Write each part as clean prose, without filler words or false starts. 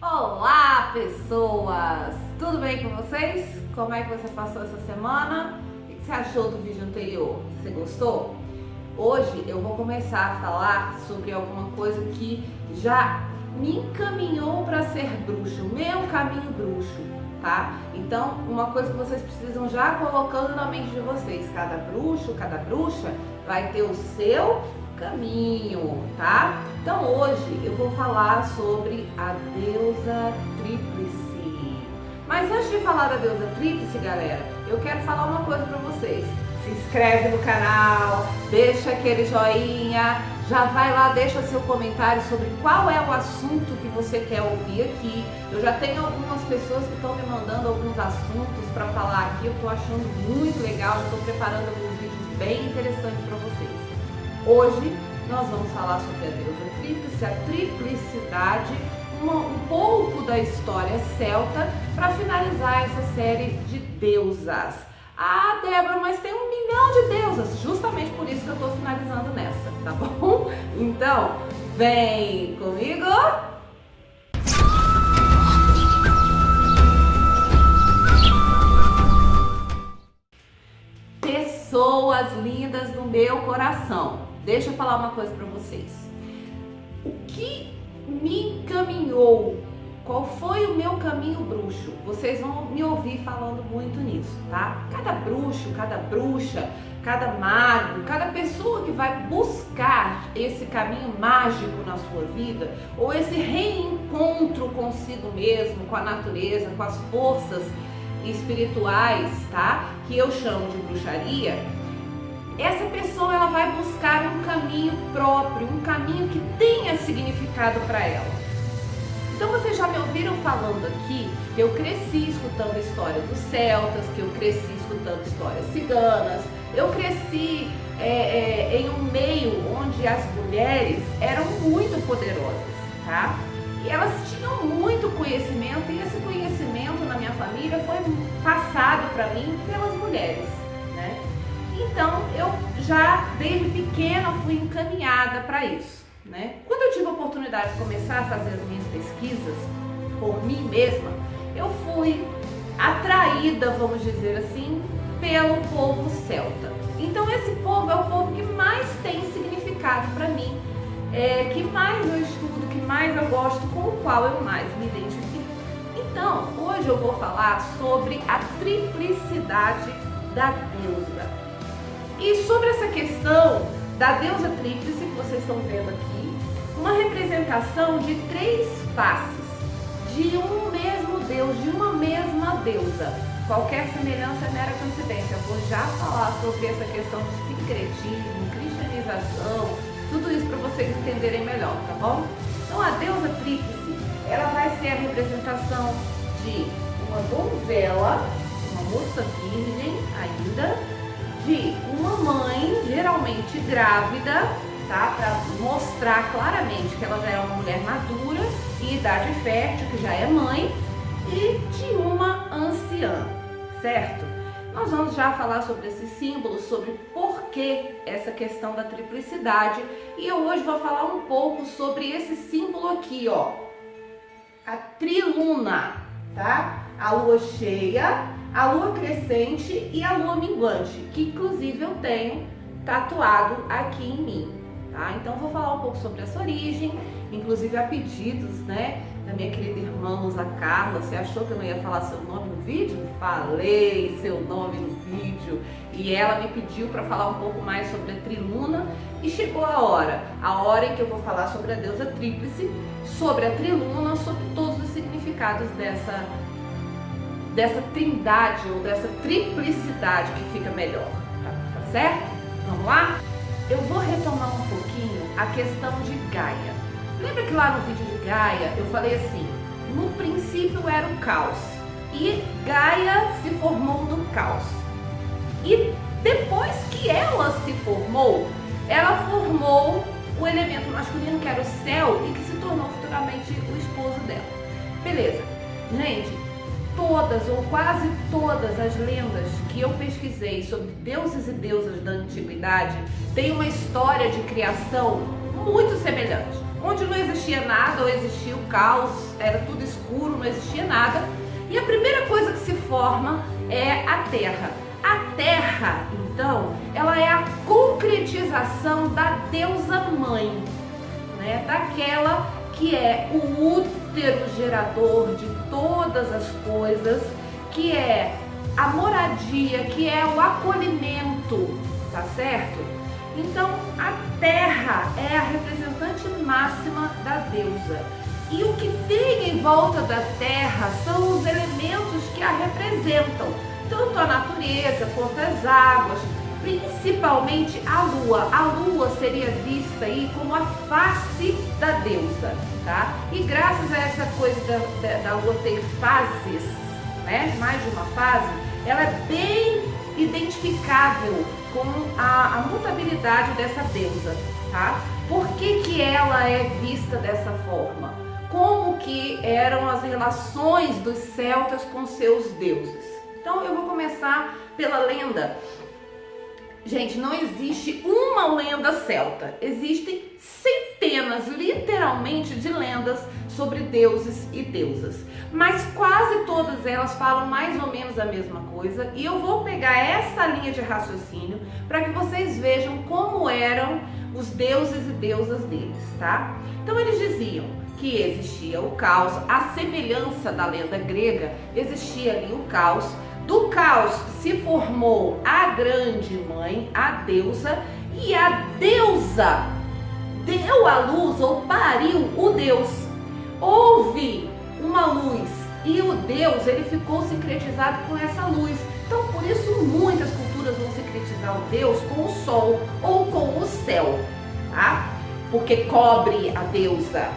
Olá, pessoas! Tudo bem com vocês? Como é que você passou essa semana? O que você achou do vídeo anterior? Você gostou? Hoje eu vou começar a falar sobre alguma coisa que já me encaminhou para ser bruxo, meu caminho bruxo, tá? Então, uma coisa que vocês precisam já colocando na mente de vocês, cada bruxo, cada bruxa vai ter o seu caminho, tá? Então hoje eu vou falar sobre a deusa Tríplice. Mas antes de falar da deusa Tríplice, galera, eu quero falar uma coisa para vocês. Se inscreve no canal, deixa aquele joinha, já vai lá, deixa seu comentário sobre qual é o assunto que você quer ouvir aqui. Eu já tenho algumas pessoas que estão me mandando alguns assuntos para falar aqui, eu tô achando muito legal, já estou preparando alguns vídeos bem interessantes para vocês. Hoje nós vamos falar sobre a deusa Tríplice, a triplicidade, um pouco da história celta, para finalizar essa série de deusas. Ah, Débora, mas tem 1 milhão de deusas, justamente por isso que eu estou finalizando nessa, tá bom? Então, vem comigo! Pessoas lindas do meu coração, deixa eu falar uma coisa para vocês. O que me encaminhou? Qual foi o meu caminho bruxo? Vocês vão me ouvir falando muito nisso, tá? Cada bruxo, cada bruxa, cada mago, cada pessoa que vai buscar esse caminho mágico na sua vida, ou esse reencontro consigo mesmo, com a natureza, com as forças espirituais, tá? Que eu chamo de bruxaria. Essa pessoa ela vai buscar um caminho próprio, um caminho que tenha significado para ela. Então vocês já me ouviram falando aqui que eu cresci escutando a história dos celtas, que eu cresci escutando histórias ciganas, eu cresci em um meio onde as mulheres eram muito poderosas, tá? E elas tinham muito conhecimento e esse conhecimento na minha família foi passado para mim pelas mulheres, né? Então eu já desde pequena fui encaminhada para isso, né? Quando eu tive a oportunidade de começar a fazer as minhas pesquisas por mim mesma, eu fui atraída, vamos dizer assim, pelo povo celta. Então esse povo é o povo que mais tem significado para mim, que mais eu estudo, que mais eu gosto, com o qual eu mais me identifico. Então hoje eu vou falar sobre a triplicidade da deusa. E sobre essa questão da deusa Tríplice que vocês estão vendo aqui, uma representação de 3 faces, de um mesmo Deus, de uma mesma deusa. Qualquer semelhança é mera coincidência. Eu vou já falar sobre essa questão de sincretismo, cristianização, tudo isso para vocês entenderem melhor, tá bom? Então a deusa Tríplice, ela vai ser a representação de uma donzela, uma moça virgem ainda, de uma mãe, geralmente grávida, tá? Para mostrar claramente que ela já é uma mulher madura e idade fértil, que já é mãe, e de uma anciã, certo? Nós vamos já falar sobre esse símbolo, sobre por que essa questão da triplicidade, e eu hoje vou falar um pouco sobre esse símbolo aqui, ó, a triluna, tá? A lua cheia, a lua crescente e a lua minguante, que inclusive eu tenho tatuado aqui em mim, tá? Então vou falar um pouco sobre essa origem, inclusive a pedidos, né, da minha querida irmã Lusa Carla. Você achou que eu não ia falar seu nome no vídeo? Falei seu nome no vídeo, e ela me pediu para falar um pouco mais sobre a triluna, e chegou a hora em que eu vou falar sobre a deusa Tríplice, sobre a triluna, sobre todos os significados dessa trindade ou dessa triplicidade que fica melhor, tá certo? Vamos lá? Eu vou retomar um pouquinho a questão de Gaia. Lembra que lá no vídeo de Gaia eu falei assim, no princípio era o caos e Gaia se formou do caos. E depois que ela se formou, ela formou o elemento masculino que era o céu e que se tornou futuramente o esposo dela. Beleza, gente, todas ou quase todas as lendas que eu pesquisei sobre deuses e deusas da antiguidade têm uma história de criação muito semelhante. onde não existia nada, ou existia o caos, era tudo escuro, não existia nada. E a primeira coisa que se forma é a Terra. A Terra, então, ela é a concretização da deusa mãe, né? Daquela que é o útero gerador de todas as coisas, que é a moradia, que é o acolhimento, tá certo? Então, a Terra é a representante máxima da deusa. E o que tem em volta da Terra são os elementos que a representam, tanto a natureza quanto as águas, principalmente a Lua. A Lua seria vista aí como a face da deusa, tá? E graças a essa coisa da Lua ter fases, né? Mais de uma fase, ela é bem identificável com a mutabilidade dessa deusa, tá? Por que ela é vista dessa forma? Como que eram as relações dos celtas com seus deuses? Então eu vou começar pela lenda. Gente, não existe uma lenda celta, existem centenas, literalmente, de lendas sobre deuses e deusas, mas quase todas elas falam mais ou menos a mesma coisa, e eu vou pegar essa linha de raciocínio para que vocês vejam como eram os deuses e deusas deles, tá? Então eles diziam que existia o caos, a semelhança da lenda grega, existia ali o caos. Do caos se formou a grande mãe, a deusa, e a deusa deu à luz ou pariu o Deus. Houve uma luz e o Deus, ele ficou sincretizado com essa luz. Então, por isso muitas culturas vão sincretizar o Deus com o sol ou com o céu, tá? Porque cobre a deusa,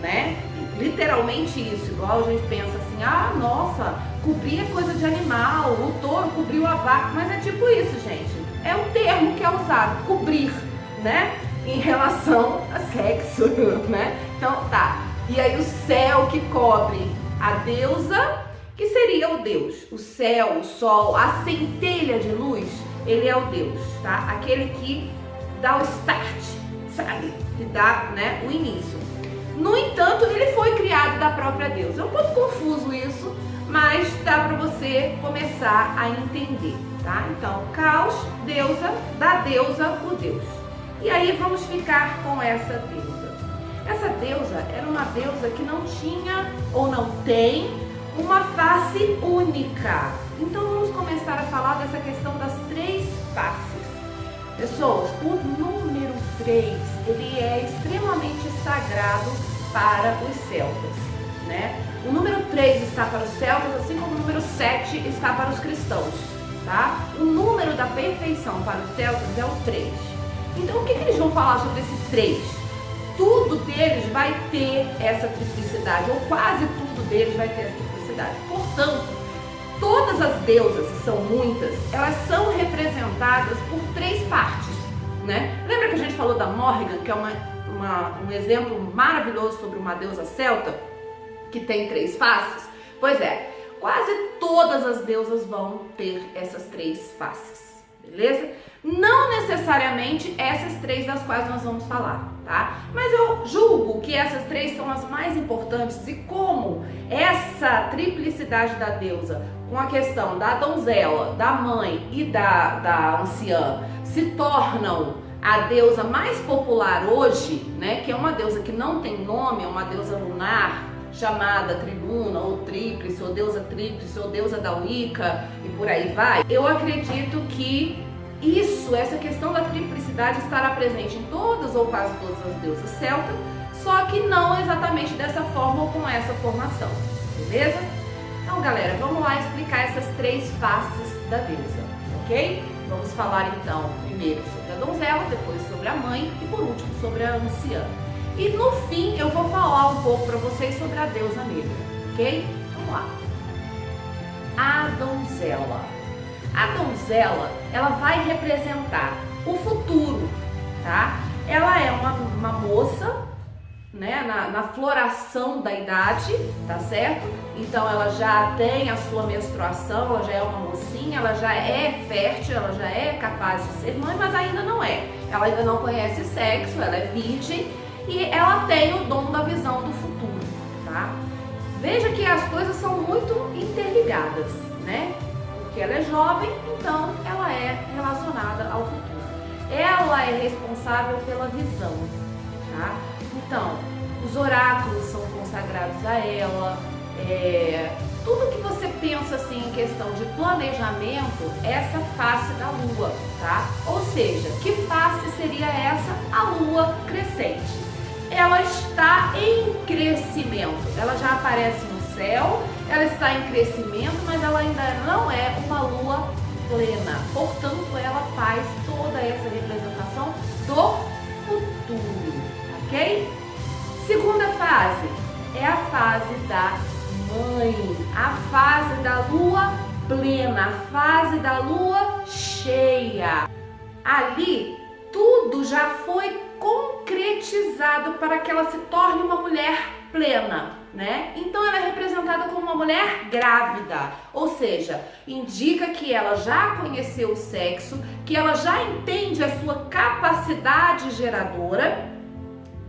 né? Literalmente isso, igual a gente pensa assim, ah, nossa, cobrir é coisa de animal, o touro cobriu a vaca, mas é tipo isso, gente. É um termo que é usado, cobrir, né? Em relação a sexo, né? Então, tá. E aí o céu que cobre a deusa, que seria o Deus. O céu, o sol, a centelha de luz, ele é o Deus, tá? Aquele que dá o start, sabe? Que dá, né, o início. No entanto, ele foi criado da própria deusa. É um pouco confuso isso, mas dá para você começar a entender, tá? Então, caos, deusa, da deusa, o Deus. E aí vamos ficar com essa deusa. Essa deusa era uma deusa que não tinha ou não tem uma face única. Então vamos começar a falar dessa questão das três faces. Pessoas, o número 3, ele é extremamente sagrado para os celtas, né? O número 3 está para os celtas, assim como o número 7 está para os cristãos, tá? O número da perfeição para os celtas é o 3. Então o que eles vão falar sobre esse 3? Tudo deles vai ter essa triplicidade, ou quase tudo deles vai ter essa triplicidade. Portanto, todas as deusas, e são muitas, elas são representadas por 3 partes, né? Lembra que a gente falou da Morrigan, que é um exemplo maravilhoso sobre uma deusa celta, que tem 3 faces? Pois é, quase todas as deusas vão ter essas 3 faces, beleza? Não necessariamente essas 3 das quais nós vamos falar, tá? Mas eu julgo que essas 3 são as mais importantes, e como essa triplicidade da deusa, com a questão da donzela, da mãe e da anciã, se tornam a deusa mais popular hoje, né? Que é uma deusa que não tem nome, é uma deusa lunar, chamada Triluna, ou Tríplice, ou deusa Tríplice, ou deusa da Wicca, e por aí vai. Eu acredito que essa questão da triplicidade estará presente em todas ou quase todas as deusas celtas, só que não exatamente dessa forma ou com essa formação, beleza? Então, galera, vamos lá explicar essas 3 faces da deusa, ok? Vamos falar então primeiro sobre a donzela, depois sobre a mãe e por último sobre a anciã. E no fim eu vou falar um pouco para vocês sobre a deusa negra, ok? Vamos lá. A donzela. A donzela, ela vai representar o futuro, tá? Ela é uma moça, né, na floração da idade, tá certo? Então ela já tem a sua menstruação, ela já é uma mocinha, ela já é fértil, ela já é capaz de ser mãe, mas ainda não é. Ela ainda não conhece sexo, ela é virgem e ela tem o dom da visão do futuro, tá? Veja que as coisas são muito interligadas, né? Porque ela é jovem, então ela é relacionada ao futuro. Ela é responsável pela visão, tá? Então, os oráculos são consagrados a ela, tudo que você pensa assim em questão de planejamento, essa face da lua, tá? Ou seja, que face seria essa? A lua crescente. Ela está em crescimento, ela já aparece no céu, ela está em crescimento, mas ela ainda não é uma lua plena. Portanto, ela faz toda essa representação do futuro, ok? Segunda fase é a fase da mãe, a fase da lua plena, a fase da lua cheia. Ali tudo já foi concretizado para que ela se torne uma mulher plena, né? Então ela é representada como uma mulher grávida, ou seja, indica que ela já conheceu o sexo, que ela já entende a sua capacidade geradora,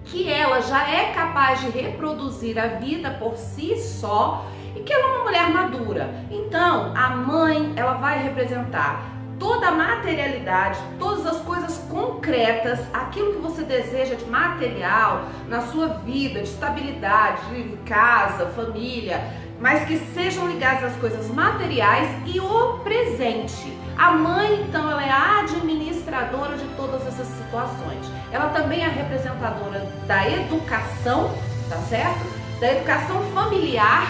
que ela já é capaz de reproduzir a vida por si só e que ela é uma mulher madura. Então, a mãe, ela vai representar toda a materialidade, todas as coisas concretas, aquilo que você deseja de material na sua vida, de estabilidade, de casa, família, mas que sejam ligadas às coisas materiais e o presente. A mãe, então, ela é a administradora de todas essas situações. Ela também é a representadora da educação, tá certo? Da educação familiar,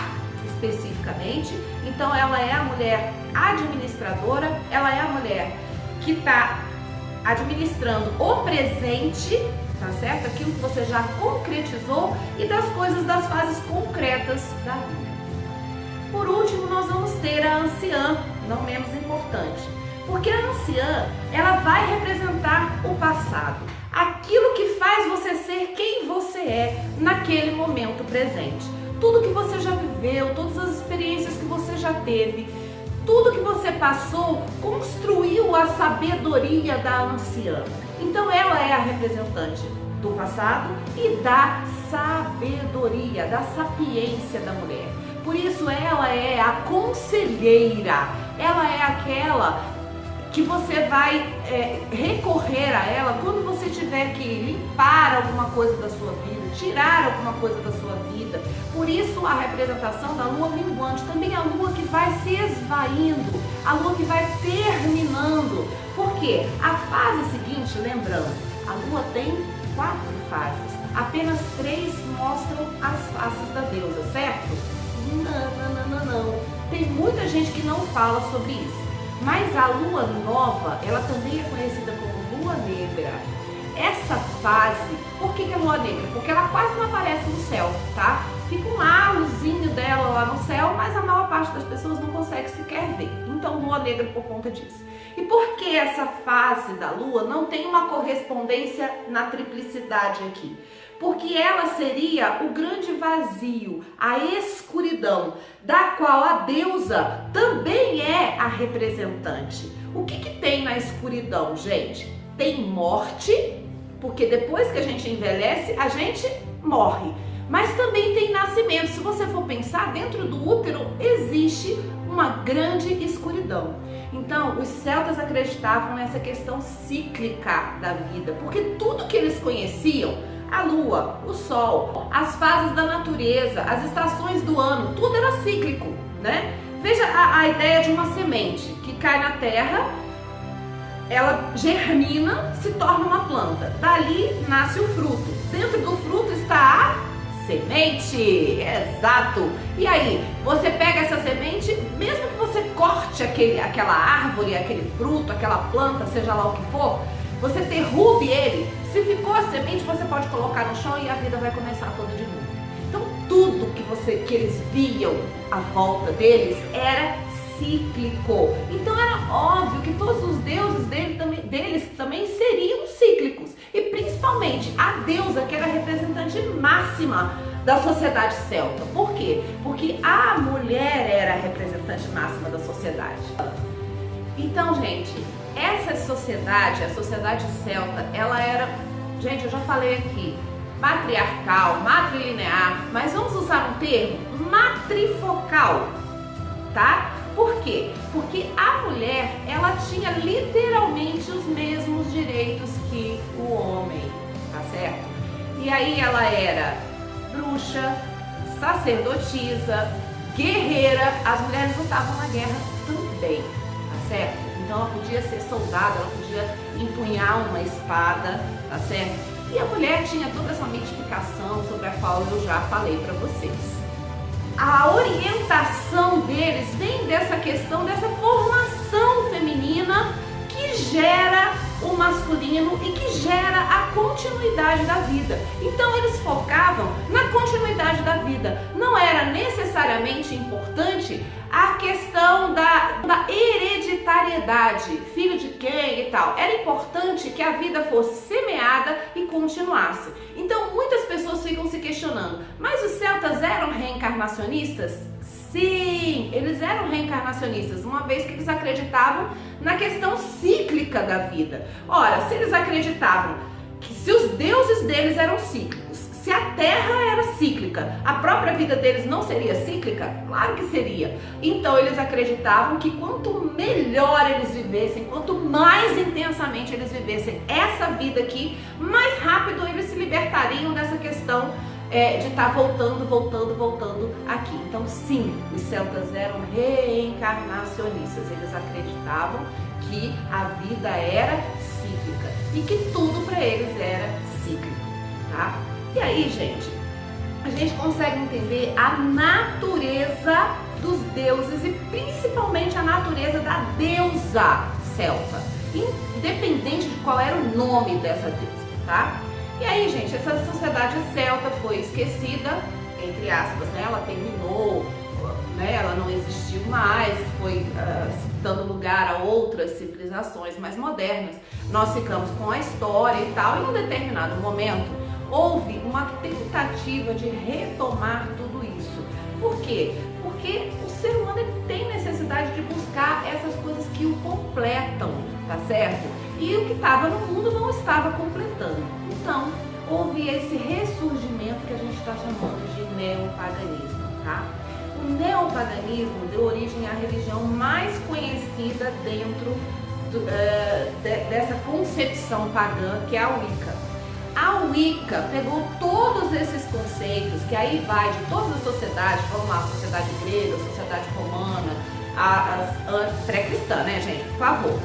especificamente. Então, ela é a mulher administradora, ela é a mulher que está administrando o presente, tá certo? Aquilo que você já concretizou e das coisas, das fases concretas da vida. Por último, nós vamos ter a anciã, não menos importante, porque a anciã, ela vai representar o passado, aquilo que faz você ser quem você é naquele momento presente. Tudo que você já viveu, todas as experiências que você já teve, tudo que você passou, construiu a sabedoria da anciã. Então ela é a representante do passado e da sabedoria, da sapiência da mulher. Por isso ela é a conselheira, ela é aquela que você vai recorrer a ela quando você tiver que limpar alguma coisa da sua vida, tirar alguma coisa da sua vida. Por isso a representação da lua minguante, também a lua que vai se esvaindo, a lua que vai terminando. Por quê? A fase seguinte, lembrando, a lua tem 4 fases, apenas 3 mostram as faces da deusa, certo? Não. Tem muita gente que não fala sobre isso. Mas a lua nova, ela também é conhecida como lua negra. Essa fase, por que é lua negra? Porque ela quase não aparece no céu, tá? Fica um halozinho dela lá no céu, mas a maior parte das pessoas não consegue sequer ver. Então, lua negra por conta disso. E por que essa fase da lua não tem uma correspondência na triplicidade aqui? Porque ela seria o grande vazio, a escuridão, da qual a deusa também é a representante. O que tem na escuridão, gente? Tem morte, porque depois que a gente envelhece, a gente morre. Mas também tem nascimento. Se você for pensar, dentro do útero existe uma grande escuridão. Então, os celtas acreditavam nessa questão cíclica da vida, porque tudo que eles conheciam, a lua, o sol, as fases da natureza, as estações do ano, tudo era cíclico, né? Veja a ideia de uma semente que cai na terra, ela germina, se torna uma planta. Dali nasce o fruto. Dentro do fruto está a semente, exato. E aí, você pega essa semente, mesmo que você corte aquela árvore, aquele fruto, aquela planta, seja lá o que for, você derrube ele, se ficou a semente, você pode colocar no chão e a vida vai começar toda de novo. Então tudo que eles viam à volta deles era cíclico. Então era óbvio que todos os deuses deles também seriam cíclicos. E principalmente a deusa, que era a representante máxima da sociedade celta. Por quê? Porque a mulher era a representante máxima da sociedade. Então, gente, essa sociedade, a sociedade celta, ela era, gente, eu já falei aqui, patriarcal, matrilinear, mas vamos usar um termo matrifocal, tá? Por quê? Porque a mulher, ela tinha literalmente os mesmos direitos que o homem, tá certo? E aí ela era bruxa, sacerdotisa, guerreira, as mulheres lutavam na guerra também, tá certo? Então ela podia ser soldada, ela podia empunhar uma espada, tá certo? E a mulher tinha toda essa mitificação sobre a qual eu já falei para vocês. A orientação deles vem dessa questão, dessa formação feminina que gera o masculino e que gera a continuidade da vida. Então eles focavam na continuidade da vida. Não era necessariamente importante a questão da hereditariedade, filho de quem e tal. Era importante que a vida fosse semeada e continuasse. Então muitas pessoas ficam se questionando, mas os celtas eram reencarnacionistas? Sim, eles eram reencarnacionistas, uma vez que eles acreditavam na questão cíclica da vida. Ora, se eles acreditavam que se os deuses deles eram cíclicos, se a Terra era cíclica, a própria vida deles não seria cíclica? Claro que seria. Então eles acreditavam que quanto melhor eles vivessem, quanto mais intensamente eles vivessem essa vida aqui, mais rápido eles se libertariam dessa questão de estar voltando aqui. Então sim, os celtas eram reencarnacionistas. Eles acreditavam que a vida era cíclica e que tudo para eles era cíclico, tá? E aí, gente, a gente consegue entender a natureza dos deuses e principalmente a natureza da deusa celta, independente de qual era o nome dessa deusa, tá? E aí, gente, essa sociedade celta foi esquecida, entre aspas, né? Ela terminou, né? Ela não existiu mais, foi dando lugar a outras civilizações mais modernas. Nós ficamos com a história e tal, e em um determinado momento houve uma tentativa de retomar tudo isso. Por quê? Porque o ser humano tem necessidade de buscar essas coisas que o completam, tá certo? E o que estava no mundo não estava completando. Então, houve esse ressurgimento que a gente está chamando de neopaganismo, tá? O neopaganismo deu origem à religião mais conhecida dentro dessa concepção pagã, que é a Wicca. A Wicca pegou todos esses conceitos, que aí vai de todas as sociedades, vamos lá, sociedade grega, sociedade romana, a pré-cristã, né, gente, por favor,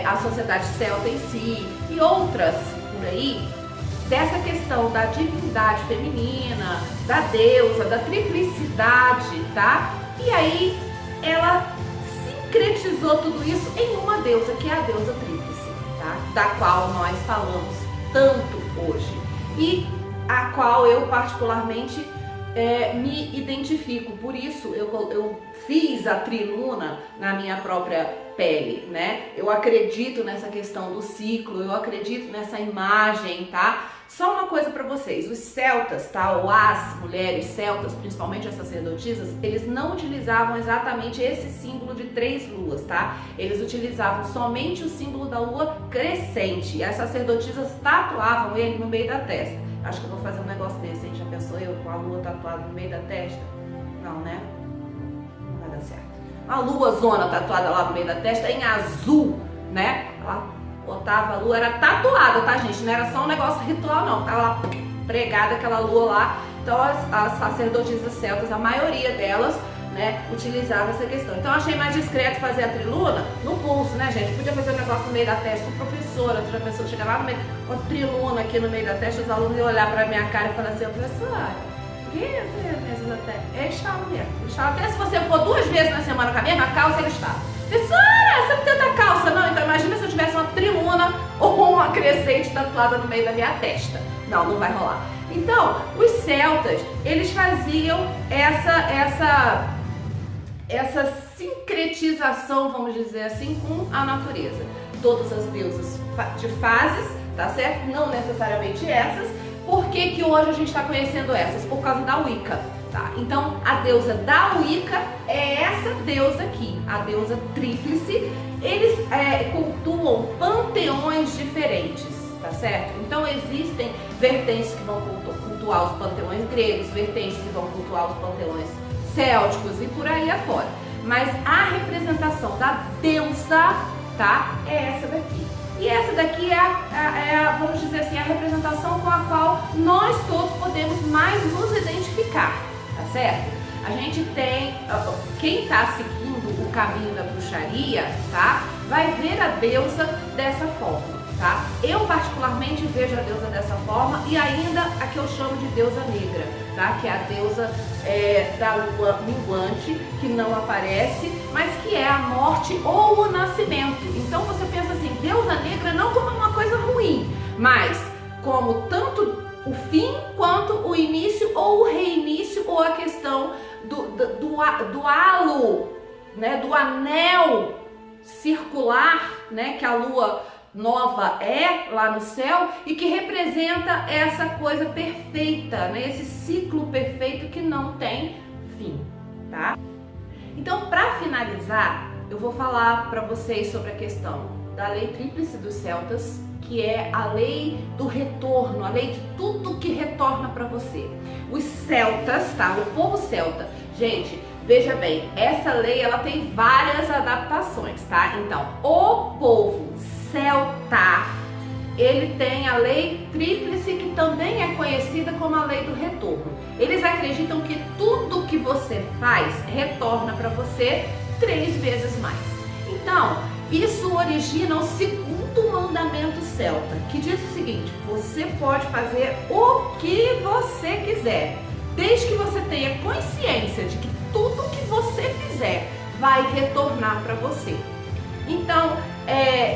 a sociedade celta em si e outras por aí, dessa questão da divindade feminina, da deusa, da triplicidade, tá? E aí ela sincretizou tudo isso em uma deusa, que é a deusa tríplice, tá? Da qual nós falamos tanto hoje e a qual eu particularmente me identifico. Por isso eu fiz a triluna na minha própria pele, né? Eu acredito nessa questão do ciclo, eu acredito nessa imagem, tá? Só uma coisa para vocês, os celtas, tá? Ou as mulheres celtas, principalmente as sacerdotisas, eles não utilizavam exatamente esse símbolo de 3 luas, tá? Eles utilizavam somente o símbolo da lua crescente e as sacerdotisas tatuavam ele no meio da testa. Acho que eu vou fazer um negócio desse, hein? Já pensou eu com a lua tatuada no meio da testa? Não, né? Não vai dar certo. A lua zona tatuada lá no meio da testa em azul, né? Ela botava a lua, era tatuada, tá, gente? Não era só um negócio ritual, não. Tava lá pregada aquela lua lá. Então as sacerdotisas celtas, a maioria delas, né, utilizava essa questão. Então eu achei mais discreto fazer a triluna no pulso, né, gente? Podia fazer um negócio no meio da testa. O professor, outra pessoa chegava lá no meio, uma triluna aqui no meio da testa, os alunos iam olhar pra minha cara e falar assim, professora, o que é isso da testa? Ele estava mesmo. Ele estava até se você for 2 vezes na semana com a mesma calça, ele estava. Professora, você não tem outra calça, não? Então imagina se eu tivesse uma triluna ou uma crescente tatuada no meio da minha testa. Não, não vai rolar. Então, os celtas, eles faziam essa sincretização, vamos dizer assim, com a natureza. Todas as deusas de fases, tá certo? Não necessariamente essas. Por que que hoje a gente está conhecendo essas? Por causa da Wicca, tá? Então, a deusa da Wicca é essa deusa aqui, a deusa tríplice. Eles cultuam panteões diferentes, tá certo? Então existem vertentes que vão cultuar os panteões gregos, vertentes que vão cultuar os panteões célticos e por aí afora. Mas a representação da deusa, tá, é essa daqui. E essa daqui vamos dizer assim, a representação com a qual nós todos podemos mais nos identificar, tá certo? A gente tem, quem está seguindo o caminho da bruxaria, tá, vai ver a deusa dessa forma, tá? Eu particularmente vejo a deusa dessa forma e ainda a que eu chamo de deusa negra, tá? Que é a deusa da lua minguante, que não aparece, mas que é a morte ou o nascimento. Então você pensa assim, deusa negra não como uma coisa ruim, mas como tanto o fim quanto o início ou o reinício, ou a questão do halo, né, do anel circular, né, que a lua nova é lá no céu e que representa essa coisa perfeita, né, esse ciclo perfeito que não tem fim, tá? Então, para finalizar, eu vou falar para vocês sobre a questão da lei tríplice dos celtas, que é a lei do retorno, a lei de tudo que retorna para você. Os celtas, tá? O povo celta, gente, veja bem, essa lei ela tem várias adaptações, tá? Então, o povo celta, ele tem a lei tríplice, que também é conhecida como a lei do retorno. Eles acreditam que tudo que você faz retorna para você 3 vezes mais. Então, isso origina o segundo mandamento celta, que diz o seguinte: você pode fazer o que você quiser, desde que você tenha consciência de que tudo que você fizer vai retornar para você. Então,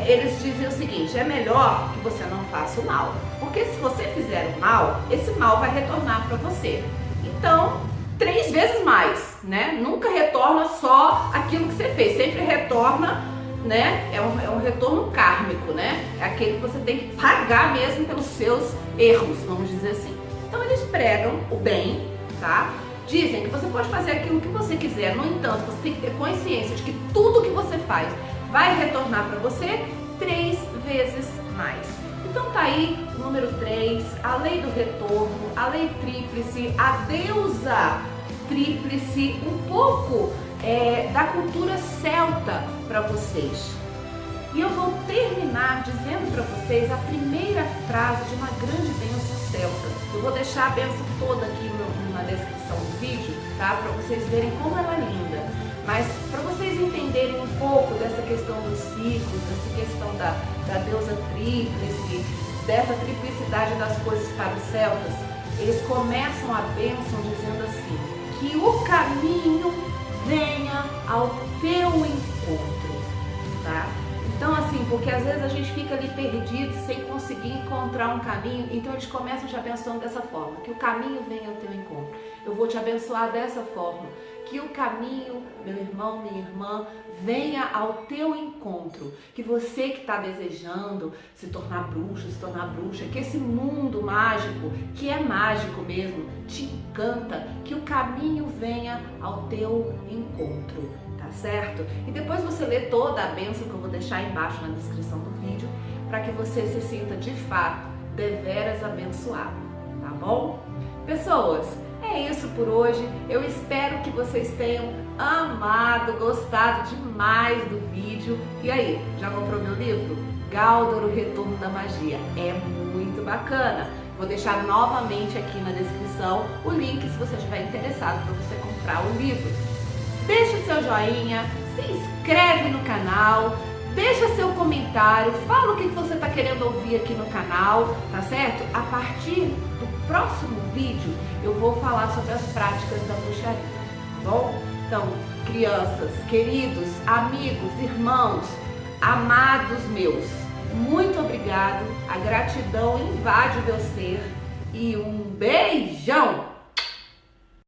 eles dizem o seguinte: é melhor que você não faça o mal, porque se você fizer o mal, esse mal vai retornar para você. Então, 3 vezes mais, né? Nunca retorna só aquilo que você fez, sempre retorna, né? É um retorno kármico, né? É aquele que você tem que pagar mesmo pelos seus erros, vamos dizer assim. Então eles pregam o bem, tá? Dizem que você pode fazer aquilo que você quiser, no entanto, você tem que ter consciência de que tudo que você faz vai retornar para você 3 vezes mais. Então tá aí o número 3, a lei do retorno, a lei tríplice, a deusa tríplice, um pouco da cultura celta para vocês. E eu vou terminar dizendo para vocês a primeira frase de uma grande bênção celta. Eu vou deixar a bênção toda aqui na descrição do vídeo, tá? Para vocês verem como ela é linda. Mas para vocês entenderem um pouco dessa questão dos ciclos, dessa questão da deusa tríplice, dessa triplicidade das coisas para os celtas, eles começam a bênção dizendo assim: que o caminho venha ao teu encontro, tá? Então assim, porque às vezes a gente fica ali perdido sem conseguir encontrar um caminho, então eles começam te abençoando dessa forma: que o caminho venha ao teu encontro. Eu vou te abençoar dessa forma: que o caminho, meu irmão, minha irmã, venha ao teu encontro. Que você que está desejando se tornar bruxo, se tornar bruxa, que esse mundo mágico, que é mágico mesmo, te encanta, que o caminho venha ao teu encontro, tá certo? E depois você lê toda a bênção que eu vou deixar aí embaixo na descrição do vídeo, para que você se sinta de fato deveras abençoado, tá bom? Pessoas, é isso por hoje. Eu espero que vocês tenham amado, gostado demais do vídeo. E aí, já comprou meu livro? Gáldor, o Retorno da Magia. É muito bacana. Vou deixar novamente aqui na descrição o link se você estiver interessado para você comprar o livro. Deixa o seu joinha, se inscreve no canal, deixa seu comentário, fala o que você está querendo ouvir aqui no canal, tá certo? A partir do próximo vídeo eu vou falar sobre as práticas da bruxaria, tá bom? Então, crianças, queridos, amigos, irmãos, amados meus, muito obrigado, a gratidão invade o meu ser e um beijão!